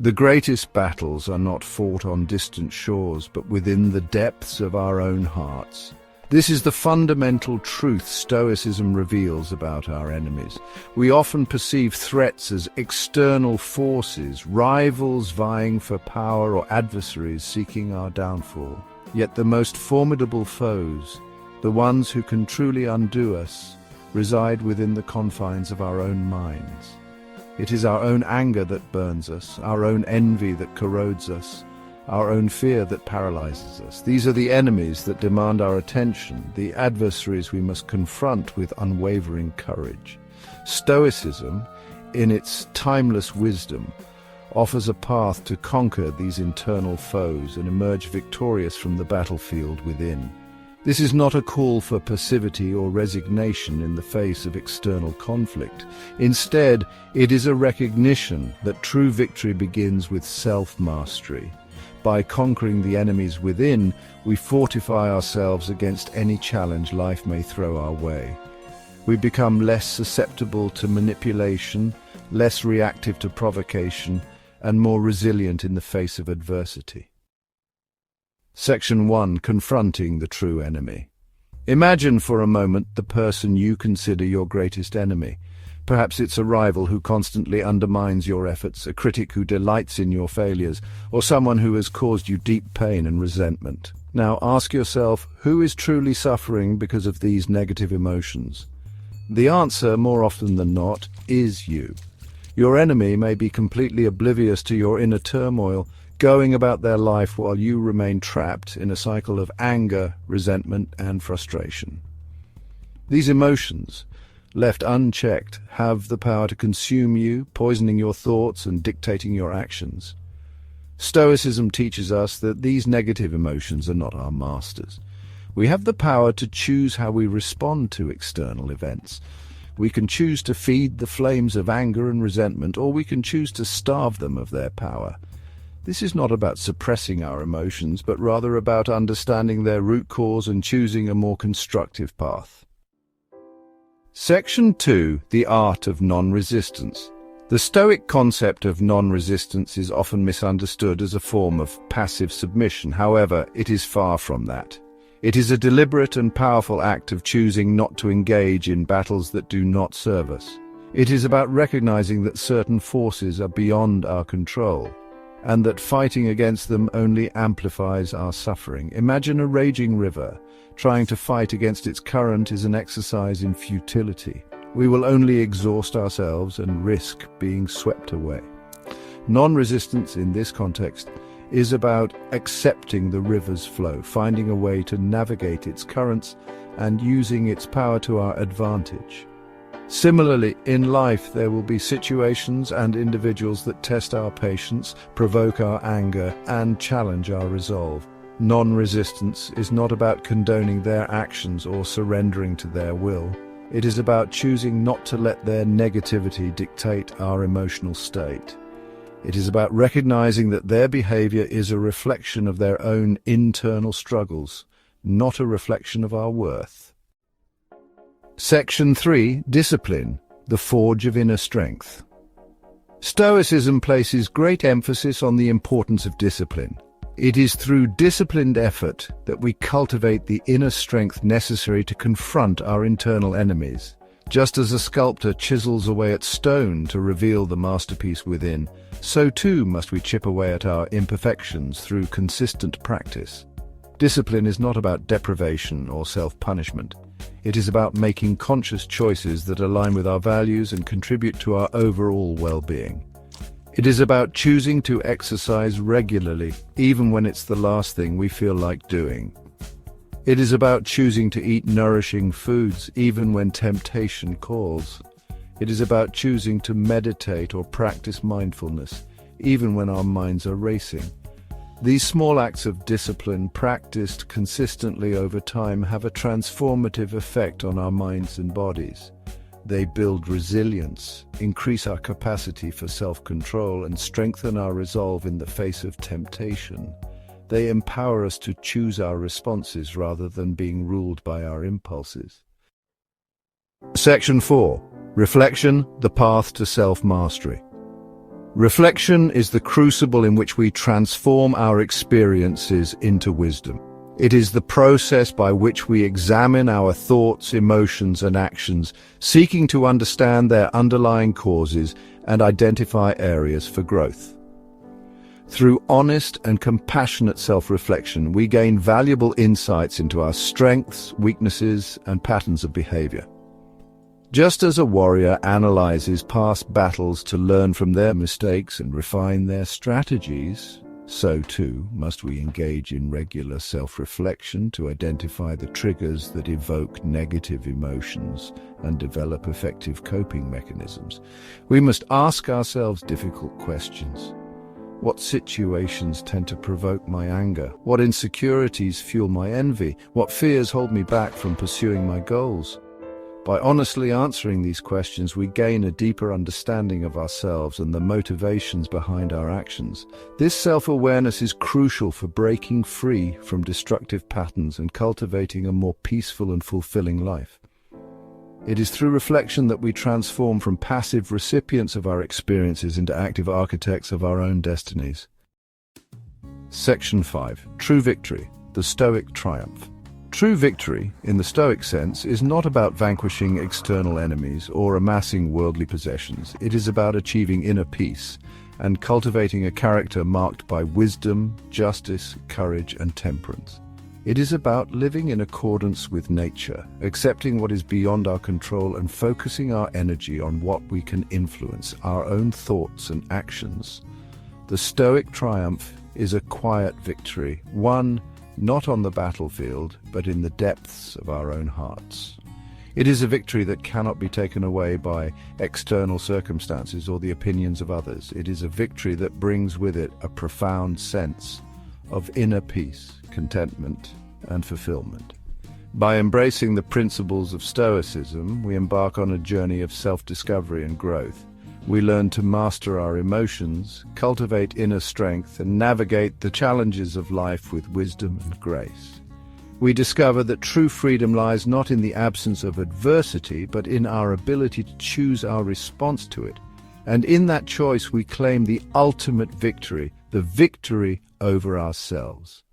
The greatest battles are not fought on distant shores, but within the depths of our own hearts. This is the fundamental truth Stoicism reveals about our enemies. We often perceive threats as external forces, rivals vying for power or adversaries seeking our downfall. Yet the most formidable foes, the ones who can truly undo us, reside within the confines of our own minds. It is our own anger that burns us, our own envy that corrodes us, our own fear that paralyzes us. These are the enemies that demand our attention, the adversaries we must confront with unwavering courage. Stoicism, in its timeless wisdom, offers a path to conquer these internal foes and emerge victorious from the battlefield within. This is not a call for passivity or resignation in the face of external conflict. Instead, it is a recognition that true victory begins with self-mastery. By conquering the enemies within, we fortify ourselves against any challenge life may throw our way. We become less susceptible to manipulation, less reactive to provocation, and more resilient in the face of adversity. Section 1. Confronting the true enemy. Imagine for a moment the person you consider your greatest enemy. Perhaps it's a rival who constantly undermines your efforts, a critic who delights in your failures, or someone who has caused you deep pain and resentment. Now ask yourself, who is truly suffering because of these negative emotions? The answer, more often than not, is you. Your enemy may be completely oblivious to your inner turmoil, going about their life while you remain trapped in a cycle of anger, resentment, and frustration. These emotions, left unchecked, have the power to consume you, poisoning your thoughts and dictating your actions. Stoicism teaches us that these negative emotions are not our masters. We have the power to choose how we respond to external events. We can choose to feed the flames of anger and resentment, or we can choose to starve them of their power. This is not about suppressing our emotions, but rather about understanding their root cause and choosing a more constructive path. Section 2. The Art of Non-Resistance. The Stoic concept of non-resistance is often misunderstood as a form of passive submission. However, it is far from that. It is a deliberate and powerful act of choosing not to engage in battles that do not serve us. It is about recognizing that certain forces are beyond our control, and that fighting against them only amplifies our suffering. Imagine a raging river. Trying to fight against its current is an exercise in futility. We will only exhaust ourselves and risk being swept away. Non-resistance in this context is about accepting the river's flow, finding a way to navigate its currents, and using its power to our advantage. Similarly, in life there will be situations and individuals that test our patience, provoke our anger, and challenge our resolve. Non-resistance is not about condoning their actions or surrendering to their will. It is about choosing not to let their negativity dictate our emotional state. It is about recognizing that their behavior is a reflection of their own internal struggles, not a reflection of our worth. Section 3. Discipline, the forge of inner strength. Stoicism places great emphasis on the importance of discipline. It is through disciplined effort that we cultivate the inner strength necessary to confront our internal enemies. Just as a sculptor chisels away at stone to reveal the masterpiece within, so too must we chip away at our imperfections through consistent practice. Discipline is not about deprivation or self-punishment. It is about making conscious choices that align with our values and contribute to our overall well-being. It is about choosing to exercise regularly, even when it's the last thing we feel like doing. It is about choosing to eat nourishing foods, even when temptation calls. It is about choosing to meditate or practice mindfulness, even when our minds are racing. These small acts of discipline, practiced consistently over time, have a transformative effect on our minds and bodies. They build resilience, increase our capacity for self-control, and strengthen our resolve in the face of temptation. They empower us to choose our responses rather than being ruled by our impulses. Section 4. Reflection, the path to self-mastery. Reflection is the crucible in which we transform our experiences into wisdom. It is the process by which we examine our thoughts, emotions, and actions, seeking to understand their underlying causes and identify areas for growth. Through honest and compassionate self-reflection, we gain valuable insights into our strengths, weaknesses, and patterns of behavior. Just as a warrior analyzes past battles to learn from their mistakes and refine their strategies, so too must we engage in regular self-reflection to identify the triggers that evoke negative emotions and develop effective coping mechanisms. We must ask ourselves difficult questions. What situations tend to provoke my anger? What insecurities fuel my envy? What fears hold me back from pursuing my goals? By honestly answering these questions, we gain a deeper understanding of ourselves and the motivations behind our actions. This self-awareness is crucial for breaking free from destructive patterns and cultivating a more peaceful and fulfilling life. It is through reflection that we transform from passive recipients of our experiences into active architects of our own destinies. Section 5. True Victory, the Stoic Triumph. True victory, in the Stoic sense, is not about vanquishing external enemies or amassing worldly possessions. It is about achieving inner peace and cultivating a character marked by wisdom, justice, courage, and temperance. It is about living in accordance with nature, accepting what is beyond our control and focusing our energy on what we can influence, our own thoughts and actions. The Stoic triumph is a quiet victory, one not on the battlefield, but in the depths of our own hearts. It is a victory that cannot be taken away by external circumstances or the opinions of others. It is a victory that brings with it a profound sense of inner peace, contentment, and fulfillment. By embracing the principles of Stoicism, we embark on a journey of self-discovery and growth. We learn to master our emotions, cultivate inner strength, and navigate the challenges of life with wisdom and grace. We discover that true freedom lies not in the absence of adversity, but in our ability to choose our response to it. And in that choice, we claim the ultimate victory, the victory over ourselves.